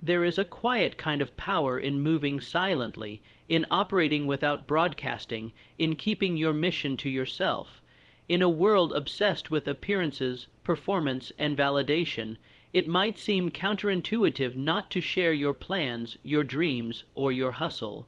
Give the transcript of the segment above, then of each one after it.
There is a quiet kind of power in moving silently, in operating without broadcasting, in keeping your mission to yourself. In a world obsessed with appearances, performance, and validation, it might seem counterintuitive not to share your plans, your dreams, or your hustle.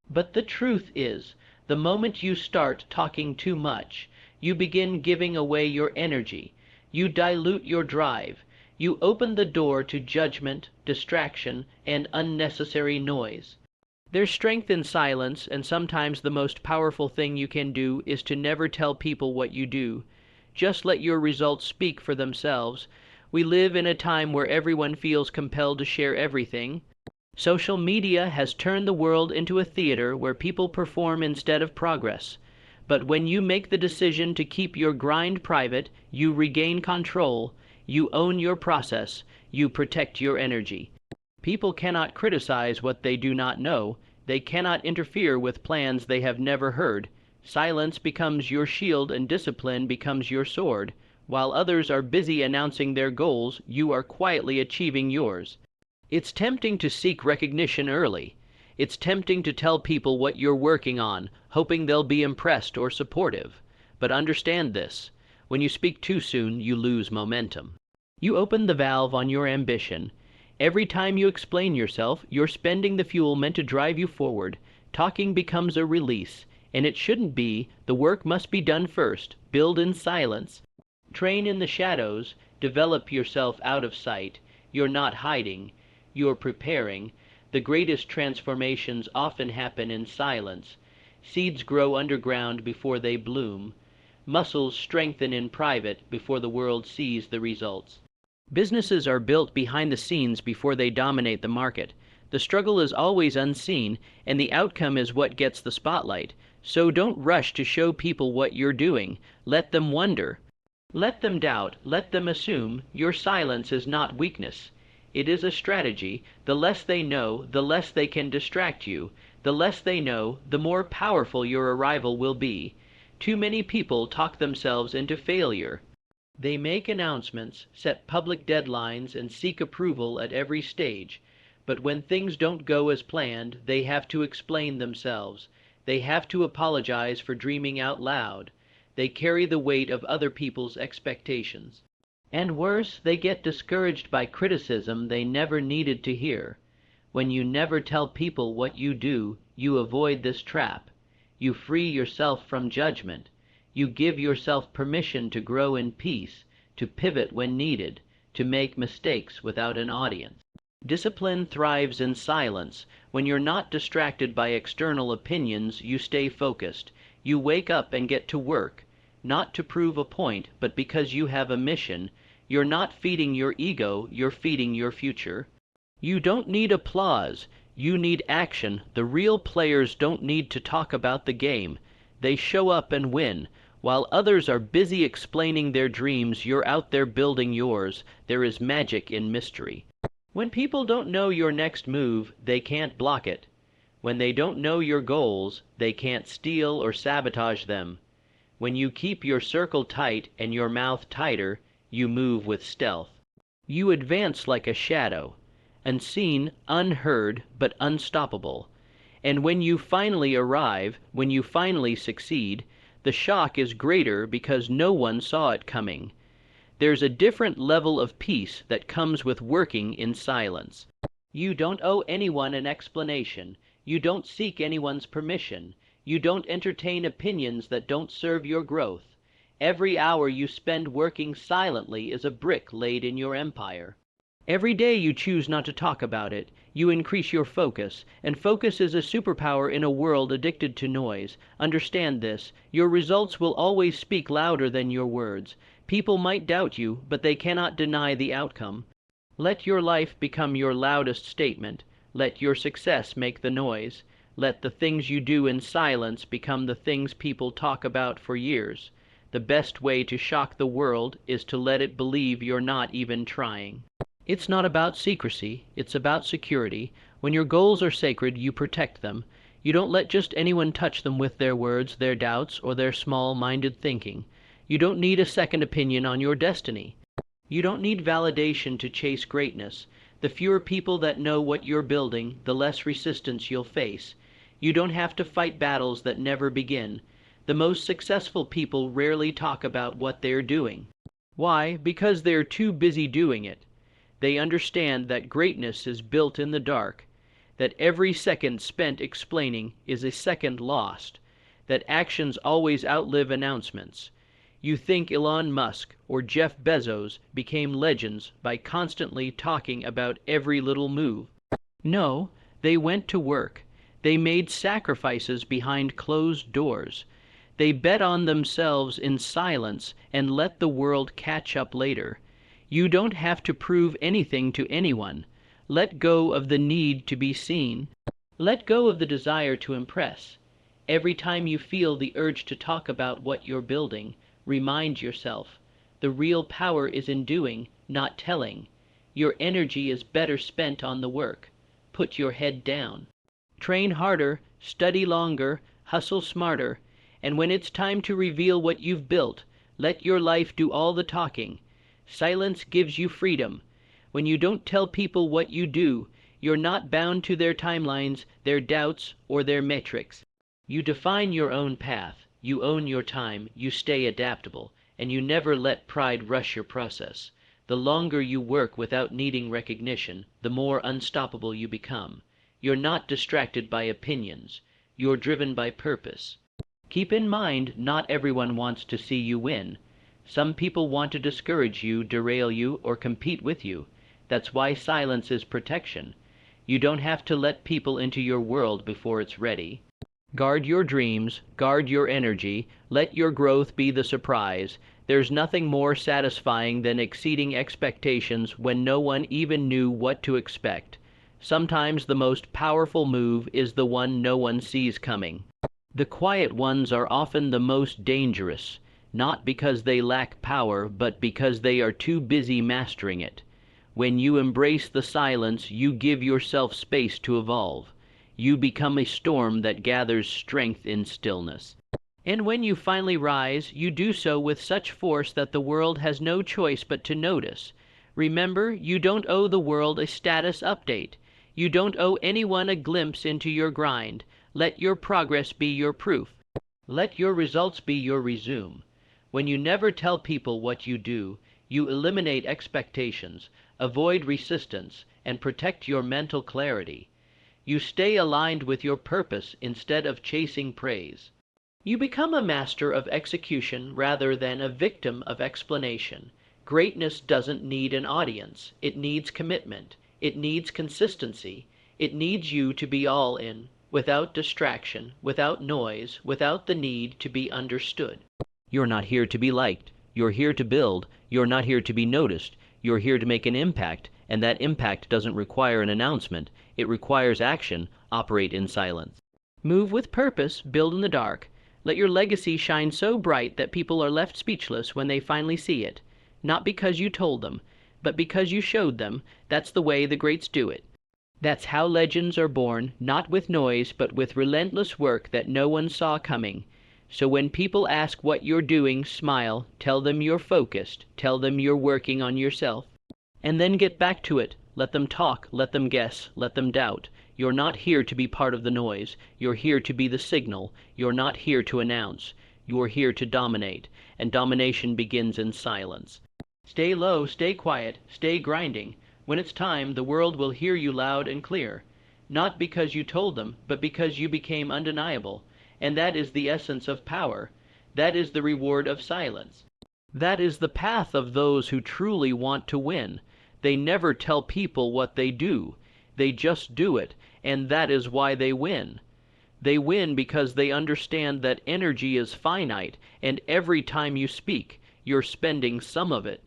But the truth is, the moment you start talking too much, you begin giving away your energy, you dilute your drive, you open the door to judgment, distraction, and unnecessary noise. There's strength in silence, and sometimes the most powerful thing you can do is to never tell people what you do. Just let your results speak for themselves. We live in a time where everyone feels compelled to share everything. Social media has turned the world into a theater where people perform instead of progress. But when you make the decision to keep your grind private, you regain control, you own your process, you protect your energy. People cannot criticize what they do not know. They cannot interfere with plans they have never heard. Silence becomes your shield and discipline becomes your sword. While others are busy announcing their goals, you are quietly achieving yours. It's tempting to seek recognition early. It's tempting to tell people what you're working on, hoping they'll be impressed or supportive. But understand this: when you speak too soon, you lose momentum. You open the valve on your ambition. Every time you explain yourself, you're spending the fuel meant to drive you forward. Talking becomes a release, and it shouldn't be. The work must be done first. Build in silence. Train in the shadows. Develop yourself out of sight. You're not hiding. You're preparing. The greatest transformations often happen in silence. Seeds grow underground before they bloom. Muscles strengthen in private before the world sees the results. Businesses are built behind the scenes before they dominate the market. The struggle is always unseen, and the outcome is what gets the spotlight. So don't rush to show people what you're doing. Let them wonder. Let them doubt. Let them assume. Your silence is not weakness. It is a strategy. The less they know, the less they can distract you. The less they know, the more powerful your arrival will be. Too many people talk themselves into failure. They make announcements, set public deadlines, and seek approval at every stage. But when things don't go as planned, they have to explain themselves. They have to apologize for dreaming out loud. They carry the weight of other people's expectations. And worse, they get discouraged by criticism they never needed to hear. When you never tell people what you do, you avoid this trap. You free yourself from judgment. You give yourself permission to grow in peace, to pivot when needed, to make mistakes without an audience. Discipline thrives in silence. When you're not distracted by external opinions, you stay focused. You wake up and get to work, not to prove a point, but because you have a mission. You're not feeding your ego, you're feeding your future. You don't need applause. You need action. The real players don't need to talk about the game. They show up and win. While others are busy explaining their dreams, you're out there building yours. There is magic in mystery. When people don't know your next move, they can't block it. When they don't know your goals, they can't steal or sabotage them. When you keep your circle tight and your mouth tighter, you move with stealth. You advance like a shadow, unseen, unheard, but unstoppable. And when you finally arrive, when you finally succeed, the shock is greater because no one saw it coming. There's a different level of peace that comes with working in silence. You don't owe anyone an explanation. You don't seek anyone's permission. You don't entertain opinions that don't serve your growth. Every hour you spend working silently is a brick laid in your empire. Every day you choose not to talk about it, you increase your focus, and focus is a superpower in a world addicted to noise. Understand this: your results will always speak louder than your words. People might doubt you, but they cannot deny the outcome. Let your life become your loudest statement. Let your success make the noise. Let the things you do in silence become the things people talk about for years. The best way to shock the world is to let it believe you're not even trying. It's not about secrecy, it's about security. When your goals are sacred, you protect them. You don't let just anyone touch them with their words, their doubts, or their small-minded thinking. You don't need a second opinion on your destiny. You don't need validation to chase greatness. The fewer people that know what you're building, the less resistance you'll face. You don't have to fight battles that never begin. The most successful people rarely talk about what they're doing. Why? Because they're too busy doing it. They understand that greatness is built in the dark, that every second spent explaining is a second lost, that actions always outlive announcements. You think Elon Musk or Jeff Bezos became legends by constantly talking about every little move. No, they went to work. They made sacrifices behind closed doors. They bet on themselves in silence and let the world catch up later. You don't have to prove anything to anyone. Let go of the need to be seen. Let go of the desire to impress. Every time you feel the urge to talk about what you're building, remind yourself, the real power is in doing, not telling. Your energy is better spent on the work. Put your head down. Train harder, study longer, hustle smarter, and when it's time to reveal what you've built, let your life do all the talking. Silence gives you freedom. When you don't tell people what you do, you're not bound to their timelines, their doubts, or their metrics. You define your own path. You own your time, you stay adaptable, and you never let pride rush your process. The longer you work without needing recognition, the more unstoppable you become. You're not distracted by opinions. You're driven by purpose. Keep in mind, not everyone wants to see you win. Some people want to discourage you, derail you, or compete with you. That's why silence is protection. You don't have to let people into your world before it's ready. Guard your dreams, guard your energy, let your growth be the surprise. There's nothing more satisfying than exceeding expectations when no one even knew what to expect. Sometimes the most powerful move is the one no one sees coming. The quiet ones are often the most dangerous, not because they lack power, but because they are too busy mastering it. When you embrace the silence, you give yourself space to evolve. You become a storm that gathers strength in stillness. And when you finally rise, you do so with such force that the world has no choice but to notice. Remember, you don't owe the world a status update. You don't owe anyone a glimpse into your grind. Let your progress be your proof. Let your results be your resume. When you never tell people what you do, you eliminate expectations, avoid resistance, and protect your mental clarity. You stay aligned with your purpose instead of chasing praise. You become a master of execution rather than a victim of explanation. Greatness doesn't need an audience. It needs commitment. It needs consistency. It needs you to be all in, without distraction, without noise, without the need to be understood. You're not here to be liked. You're here to build. You're not here to be noticed. You're here to make an impact, and that impact doesn't require an announcement. It requires action. Operate in silence. Move with purpose, build in the dark. Let your legacy shine so bright that people are left speechless when they finally see it. Not because you told them, but because you showed them. That's the way the greats do it. That's how legends are born, not with noise, but with relentless work that no one saw coming. So when people ask what you're doing, smile, tell them you're focused, tell them you're working on yourself. And then get back to it. Let them talk, let them guess, let them doubt. You're not here to be part of the noise. You're here to be the signal. You're not here to announce. You're here to dominate, and domination begins in silence. Stay low, stay quiet, stay grinding. When it's time, the world will hear you loud and clear. Not because you told them, but because you became undeniable. And that is the essence of power. That is the reward of silence. That is the path of those who truly want to win. They never tell people what they do. They just do it, and that is why they win. They win because they understand that energy is finite, and every time you speak, you're spending some of it.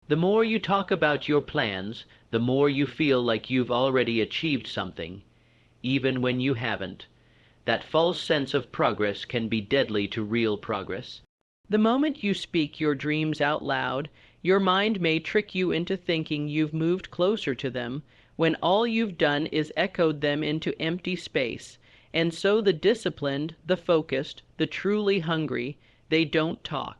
The more you talk about your plans, the more you feel like you've already achieved something, even when you haven't. That false sense of progress can be deadly to real progress. The moment you speak your dreams out loud, your mind may trick you into thinking you've moved closer to them, when all you've done is echoed them into empty space. And so the disciplined, the focused, the truly hungry, they don't talk.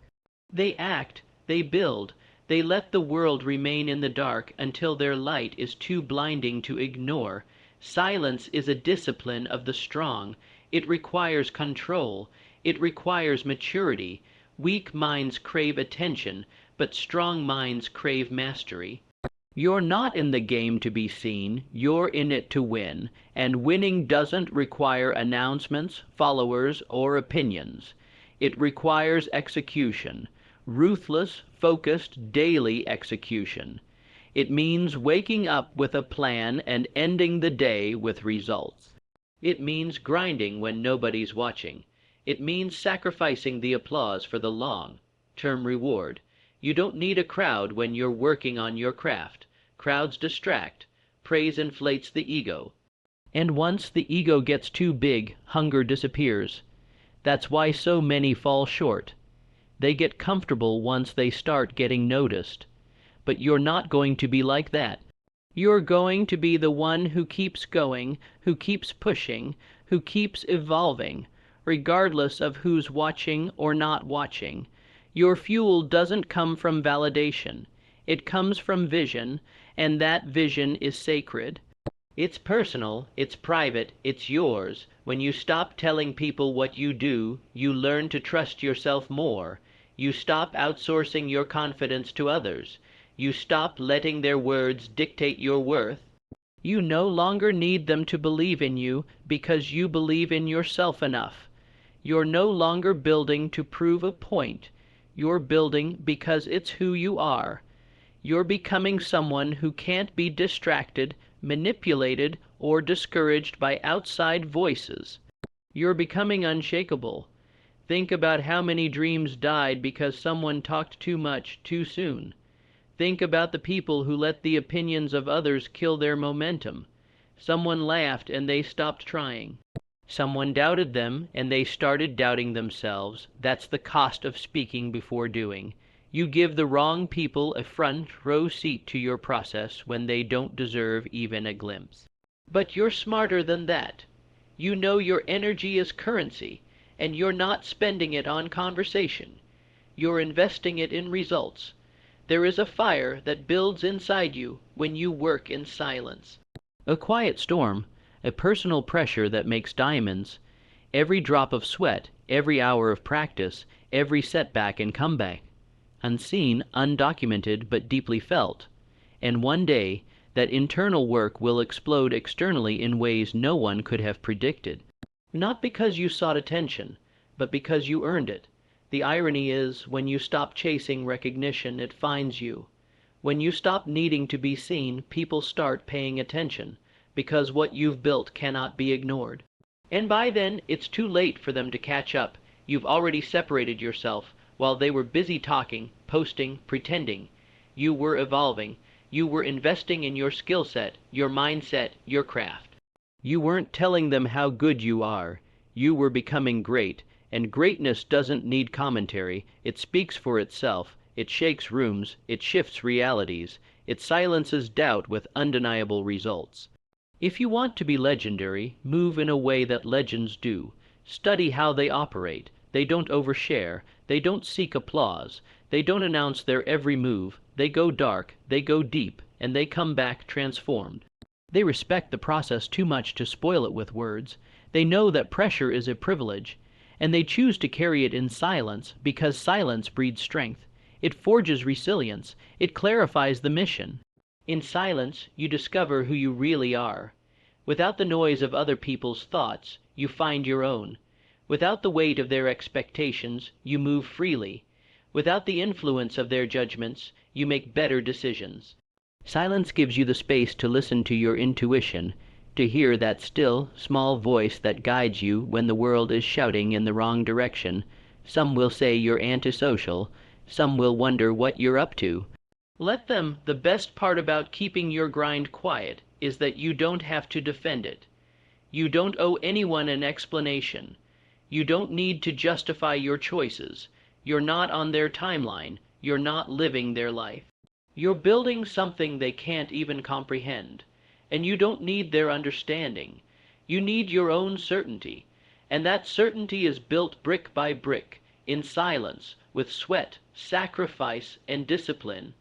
They act, they build, They let the world remain in the dark until their light is too blinding to ignore. Silence is a discipline of the strong. It requires control. It requires maturity. Weak minds crave attention, but strong minds crave mastery. You're not in the game to be seen, you're in it to win, and winning doesn't require announcements, followers, or opinions. It requires execution, ruthless, focused, daily execution. It means waking up with a plan and ending the day with results. It means grinding when nobody's watching. It means sacrificing the applause for the long-term reward. You don't need a crowd when you're working on your craft. Crowds distract. Praise inflates the ego. And once the ego gets too big, hunger disappears. That's why so many fall short. They get comfortable once they start getting noticed. But you're not going to be like that. You're going to be the one who keeps going, who keeps pushing, who keeps evolving, regardless of who's watching or not watching. Your fuel doesn't come from validation. It comes from vision, and that vision is sacred. It's personal, it's private, it's yours. When you stop telling people what you do, you learn to trust yourself more. You stop outsourcing your confidence to others. You stop letting their words dictate your worth. You no longer need them to believe in you because you believe in yourself enough. You're no longer building to prove a point. You're building because it's who you are. You're becoming someone who can't be distracted, manipulated, or discouraged by outside voices. You're becoming unshakable. Think about how many dreams died because someone talked too much too soon. Think about the people who let the opinions of others kill their momentum. Someone laughed and they stopped trying. Someone doubted them and they started doubting themselves. That's the cost of speaking before doing. You give the wrong people a front row seat to your process when they don't deserve even a glimpse. But you're smarter than that. You know your energy is currency, and you're not spending it on conversation. You're investing it in results. There is a fire that builds inside you when you work in silence. A quiet storm, a personal pressure that makes diamonds. Every drop of sweat, every hour of practice, every setback and comeback. Unseen, undocumented, but deeply felt. And one day, that internal work will explode externally in ways no one could have predicted. Not because you sought attention, but because you earned it. The irony is, when you stop chasing recognition, it finds you. When you stop needing to be seen, people start paying attention, because what you've built cannot be ignored. And by then, it's too late for them to catch up. You've already separated yourself. While they were busy talking, posting, pretending, you were evolving. You were investing in your skill set, your mindset, your craft. You weren't telling them how good you are. You were becoming great, and greatness doesn't need commentary. It speaks for itself. It shakes rooms. It shifts realities. It silences doubt with undeniable results. If you want to be legendary, move in a way that legends do. Study how they operate. They don't overshare. They don't seek applause. They don't announce their every move. They go dark, they go deep, and they come back transformed. They respect the process too much to spoil it with words. They know that pressure is a privilege, and they choose to carry it in silence because silence breeds strength. It forges resilience. It clarifies the mission. In silence, you discover who you really are. Without the noise of other people's thoughts, you find your own. Without the weight of their expectations, you move freely. Without the influence of their judgments, you make better decisions. Silence gives you the space to listen to your intuition, to hear that still, small voice that guides you when the world is shouting in the wrong direction. Some will say you're antisocial. Some will wonder what you're up to. Let them. The best part about keeping your grind quiet is that you don't have to defend it. You don't owe anyone an explanation. You don't need to justify your choices. You're not on their timeline. You're not living their life. You're building something they can't even comprehend. And you don't need their understanding. You need your own certainty. And that certainty is built brick by brick, in silence, with sweat, sacrifice, and discipline.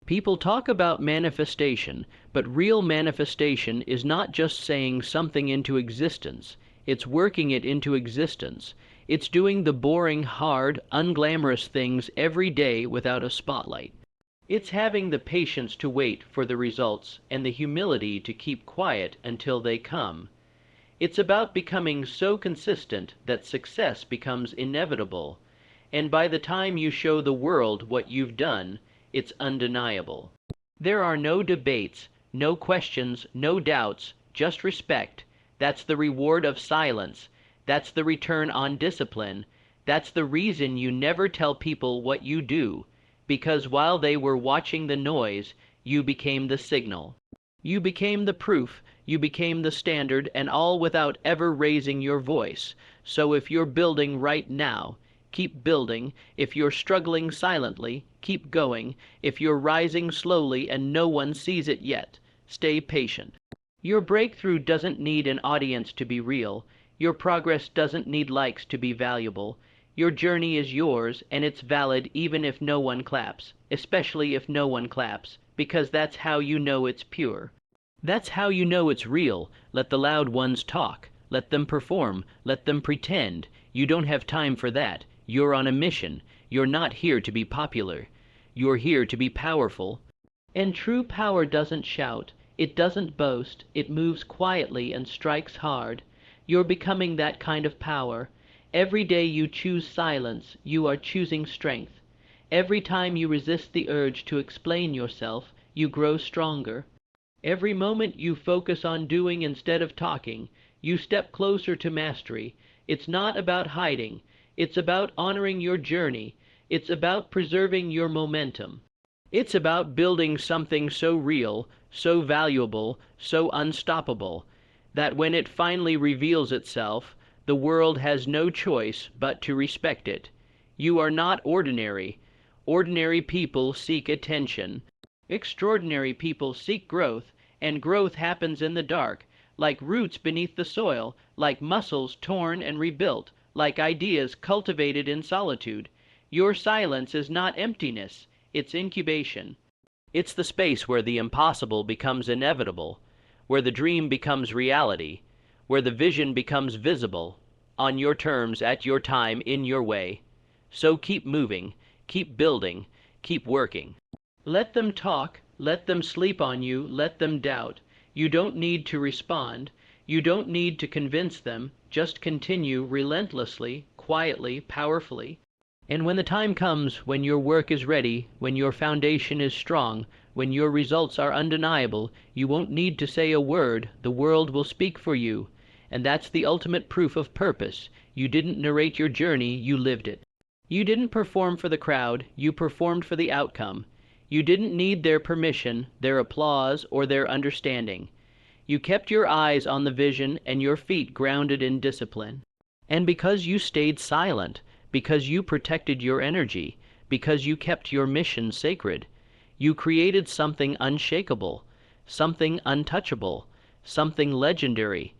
People talk about manifestation, but real manifestation is not just saying something into existence. It's working it into existence. It's doing the boring, hard, unglamorous things every day without a spotlight. It's having the patience to wait for the results and the humility to keep quiet until they come. It's about becoming so consistent that success becomes inevitable, and by the time you show the world what you've done, it's undeniable. There are no debates, no questions, no doubts, just respect. That's the reward of silence. That's the return on discipline. That's the reason you never tell people what you do, because while they were watching the noise, you became the signal. You became the proof, you became the standard, and all without ever raising your voice. So if you're building right now, keep building. If you're struggling silently, keep going. If you're rising slowly and no one sees it yet, stay patient. Your breakthrough doesn't need an audience to be real. Your progress doesn't need likes to be valuable. Your journey is yours, and it's valid even if no one claps, especially if no one claps, because that's how you know it's pure. That's how you know it's real. Let the loud ones talk. Let them perform. Let them pretend. You don't have time for that. You're on a mission. You're not here to be popular. You're here to be powerful. And true power doesn't shout. It doesn't boast. It moves quietly and strikes hard. You're becoming that kind of power. Every day you choose silence, you are choosing strength. Every time you resist the urge to explain yourself, you grow stronger. Every moment you focus on doing instead of talking, you step closer to mastery. It's not about hiding. It's about honoring your journey. It's about preserving your momentum. It's about building something so real, so valuable, so unstoppable, that when it finally reveals itself, the world has no choice but to respect it. You are not ordinary. Ordinary people seek attention. Extraordinary people seek growth, and growth happens in the dark, like roots beneath the soil, like muscles torn and rebuilt, like ideas cultivated in solitude. Your silence is not emptiness, it's incubation. It's the space where the impossible becomes inevitable, where the dream becomes reality, where the vision becomes visible, on your terms, at your time, in your way. So keep moving, keep building, keep working. Let them talk, let them sleep on you, let them doubt. You don't need to respond. You don't need to convince them. Just continue relentlessly, quietly, powerfully. And when the time comes, when your work is ready, when your foundation is strong, when your results are undeniable, you won't need to say a word. The world will speak for you. And that's the ultimate proof of purpose. You didn't narrate your journey, you lived it. You didn't perform for the crowd, you performed for the outcome. You didn't need their permission, their applause, or their understanding. You kept your eyes on the vision and your feet grounded in discipline. And because you stayed silent, because you protected your energy, because you kept your mission sacred, you created something unshakable, something untouchable, something legendary.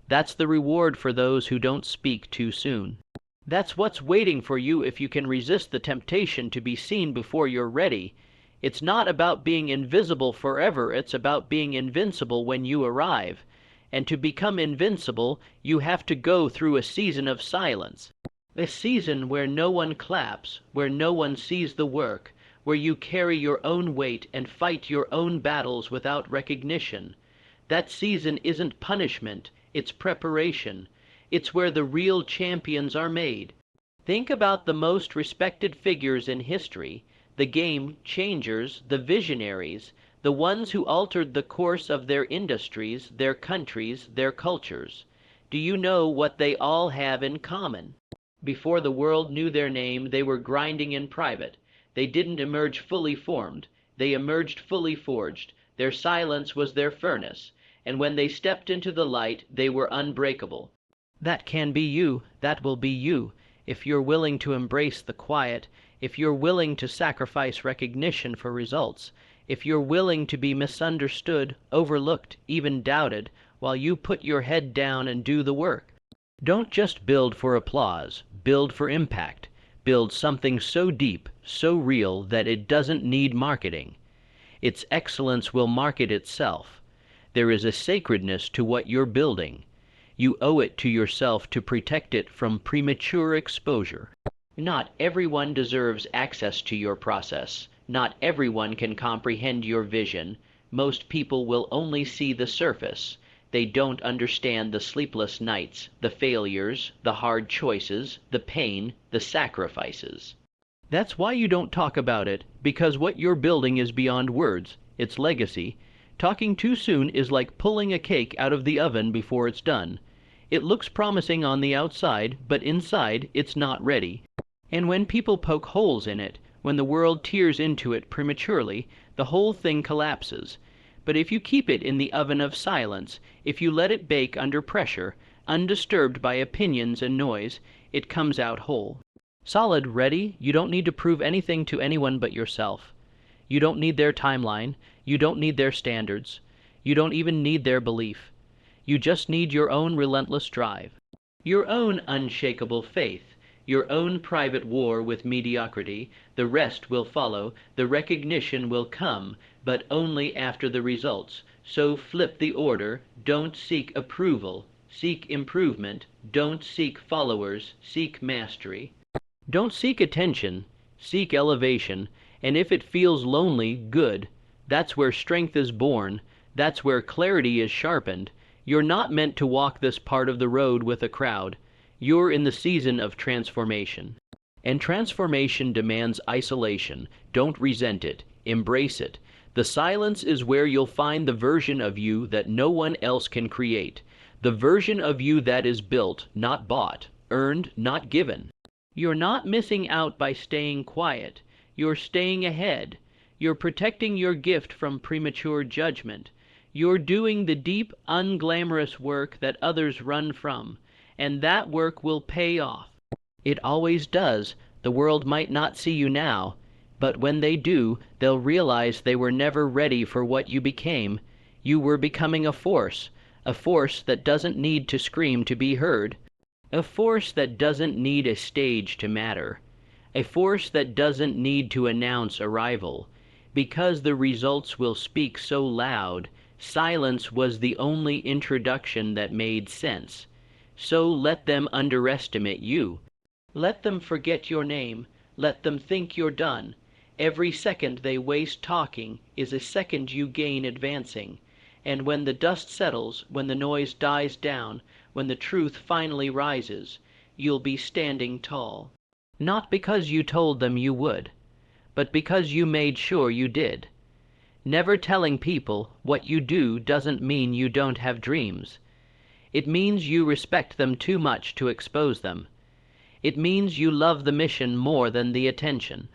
That's the reward for those who don't speak too soon. That's what's waiting for you if you can resist the temptation to be seen before you're ready. It's not about being invisible forever, it's about being invincible when you arrive. And to become invincible, you have to go through a season of silence. A season where no one claps, where no one sees the work, where you carry your own weight and fight your own battles without recognition. That season isn't punishment, it's preparation. It's where the real champions are made. Think about the most respected figures in history, the game changers, the visionaries, the ones who altered the course of their industries, their countries, their cultures. Do you know what they all have in common? Before the world knew their name, they were grinding in private. They didn't emerge fully formed. They emerged fully forged. Their silence was their furnace, and when they stepped into the light, they were unbreakable. That can be you. That will be you. If you're willing to embrace the quiet, if you're willing to sacrifice recognition for results, if you're willing to be misunderstood, overlooked, even doubted, while you put your head down and do the work. Don't just build for applause. Build for impact. Build something so deep, so real, that it doesn't need marketing. Its excellence will market itself. There is a sacredness to what you're building. You owe it to yourself to protect it from premature exposure. Not everyone deserves access to your process. Not everyone can comprehend your vision. Most people will only see the surface. They don't understand the sleepless nights, the failures, the hard choices, the pain, the sacrifices. That's why you don't talk about it, because what you're building is beyond words. It's legacy. Talking too soon is like pulling a cake out of the oven before it's done. It looks promising on the outside, but inside it's not ready. And when people poke holes in it, when the world tears into it prematurely, the whole thing collapses. But if you keep it in the oven of silence, if you let it bake under pressure, undisturbed by opinions and noise, it comes out whole. Solid, ready, you don't need to prove anything to anyone but yourself. You don't need their timeline. You don't need their standards. You don't even need their belief. You just need your own relentless drive, your own unshakable faith, your own private war with mediocrity. The rest will follow. The recognition will come, but only after the results. So flip the order. Don't seek approval. Seek improvement. Don't seek followers. Seek mastery. Don't seek attention. Seek elevation. And if it feels lonely, good. That's where strength is born. That's where clarity is sharpened. You're not meant to walk this part of the road with a crowd. You're in the season of transformation. And transformation demands isolation. Don't resent it. Embrace it. The silence is where you'll find the version of you that no one else can create. The version of you that is built, not bought. Earned, not given. You're not missing out by staying quiet. You're staying ahead. You're protecting your gift from premature judgment. You're doing the deep, unglamorous work that others run from. And that work will pay off. It always does. The world might not see you now, but when they do, they'll realize they were never ready for what you became. You were becoming a force that doesn't need to scream to be heard, a force that doesn't need a stage to matter, a force that doesn't need to announce arrival, because the results will speak so loud. Silence was the only introduction that made sense. So let them underestimate you. Let them forget your name. Let them think you're done. Every second they waste talking is a second you gain advancing. And when the dust settles, when the noise dies down, when the truth finally rises, you'll be standing tall. Not because you told them you would, but because you made sure you did. Never telling people what you do doesn't mean you don't have dreams. It means you respect them too much to expose them. It means you love the mission more than the attention.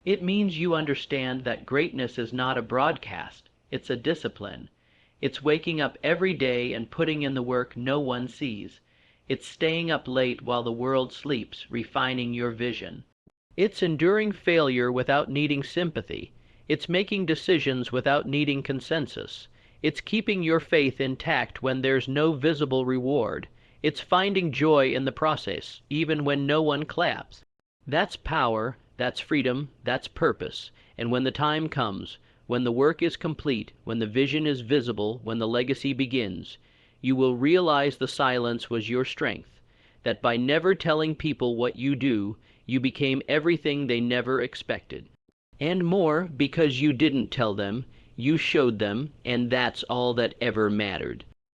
It means you understand that greatness is not a broadcast, it's a discipline. It's waking up every day and putting in the work no one sees. It's staying up late while the world sleeps, refining your vision. It's enduring failure without needing sympathy. It's making decisions without needing consensus. It's keeping your faith intact when there's no visible reward. It's finding joy in the process, even when no one claps. That's power, that's freedom, that's purpose. And when the time comes, when the work is complete, when the vision is visible, when the legacy begins, you will realize the silence was your strength, that by never telling people what you do, you became everything they never expected. And more, because you didn't tell them, you showed them, and that's all that ever mattered.